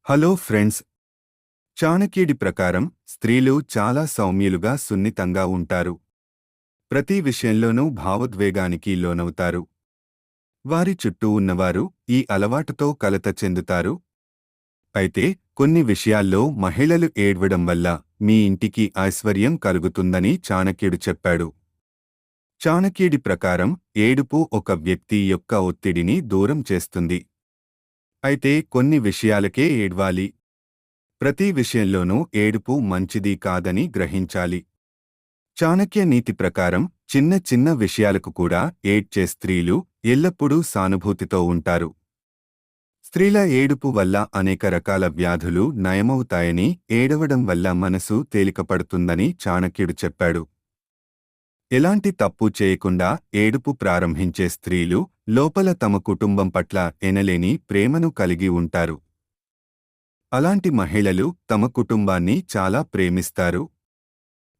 Hello friends. చాణక్యుడి ప్రకారం స్త్రీలు చాలా సౌమ్యులుగా సున్నితంగా ఉంటారు. ప్రతి విషయంలోనూ భావోద్వేగానికి లోనవుతారు. వారి చుట్టూ ఉన్నవారు ఈ అలవాటుతో కలత చెందుతారు. అయితే కొన్ని విషయాల్లో మహిళలు ఏడ్వడం వల్ల మీ ఇంటికి ఐశ్వర్యం కలుగుతుందని చాణక్యుడు చెప్పాడు. చాణక్యుడి ప్రకారం ఏడుపు ఒక వ్యక్తి యొక్క ఒత్తిడిని దూరం చేస్తుంది. అయితే కొన్ని విషయాలకే ఏడ్వాలి. ప్రతి విషయంలోనూ ఏడుపు మంచిది కాదని గ్రహించాలి. చాణక్య నీతి ప్రకారం చిన్న చిన్న విషయాలకు కూడా ఏడ్చే స్త్రీలు ఎల్లప్పుడూ సానుభూతితో ఉంటారు. స్త్రీల ఏడుపు వల్ల అనేక రకాల వ్యాధులు నయమవుతాయని, ఏడవడం వల్ల మనసు తేలికపడుతుందని చాణక్యుడు చెప్పాడు. ఎలాంటి తప్పు చేయకుండా ఏడుపు ప్రారంభించే స్త్రీలు లోపల తమ కుటుంబం పట్ల ఎనలేని ప్రేమను కలిగి ఉంటారు. అలాంటి మహిళలు తమ కుటుంబాన్ని చాలా ప్రేమిస్తారు.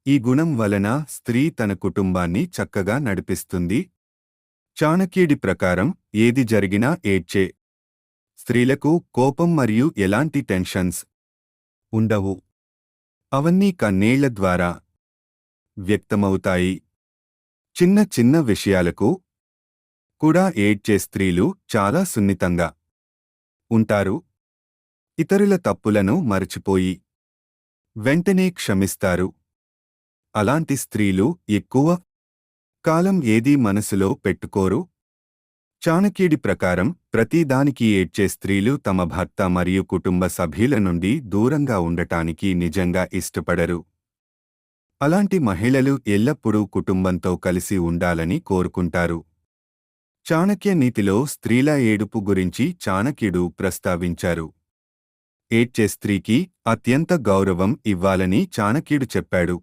ఈ గుణం వలన స్త్రీ తన కుటుంబాన్ని చక్కగా నడిపిస్తుంది. చాణక్యుడి ప్రకారం ఏది జరిగినా ఏడ్చే స్త్రీలకు కోపం మరియు ఎలాంటి టెన్షన్స్ ఉండవు. అవన్నీ కన్నీళ్ల ద్వారా వ్యక్తమవుతాయి. చిన్న చిన్న విషయాలకు కూడా ఏడ్చే స్త్రీలు చాలా సున్నితంగా ఉంటారు. ఇతరుల తప్పులను మరచిపోయి వెంటనే క్షమిస్తారు. అలాంటి స్త్రీలు ఎక్కువ కాలం ఏదీ మనసులో పెట్టుకోరు. చాణక్యుడి ప్రకారం ప్రతిదానికి ఏడ్చే స్త్రీలు తమ భర్త మరియు కుటుంబ సభ్యుల నుండి దూరంగా ఉండటానికి నిజంగా ఇష్టపడరు. అలాంటి మహిళలు ఎల్లప్పుడూ కుటుంబంతో కలిసి ఉండాలని కోరుకుంటారు. చాణక్య నీతిలో స్త్రీల ఏడుపు గురించి చాణక్యుడు ప్రస్తావించారు. ఏడ్చే స్త్రీకి అత్యంత గౌరవం ఇవ్వాలని చాణక్యుడు చెప్పాడు.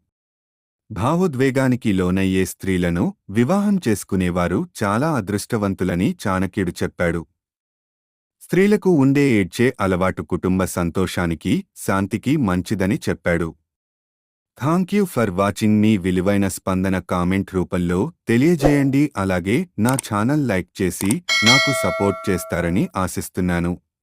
భావోద్వేగానికి లోనయ్యే స్త్రీలను వివాహం చేసుకునేవారు చాలా అదృష్టవంతులని చాణక్యుడు చెప్పాడు. స్త్రీలకు ఉండే ఏడ్చే అలవాటు కుటుంబ సంతోషానికి, శాంతికి మంచిదని చెప్పాడు. Thank you for watching. మీ విలువైన స్పందన కామెంట్ రూపంలో తెలియజేయండి. అలాగే నా ఛానల్ లైక్ చేసి నాకు సపోర్ట్ చేస్తారని ఆశిస్తున్నాను.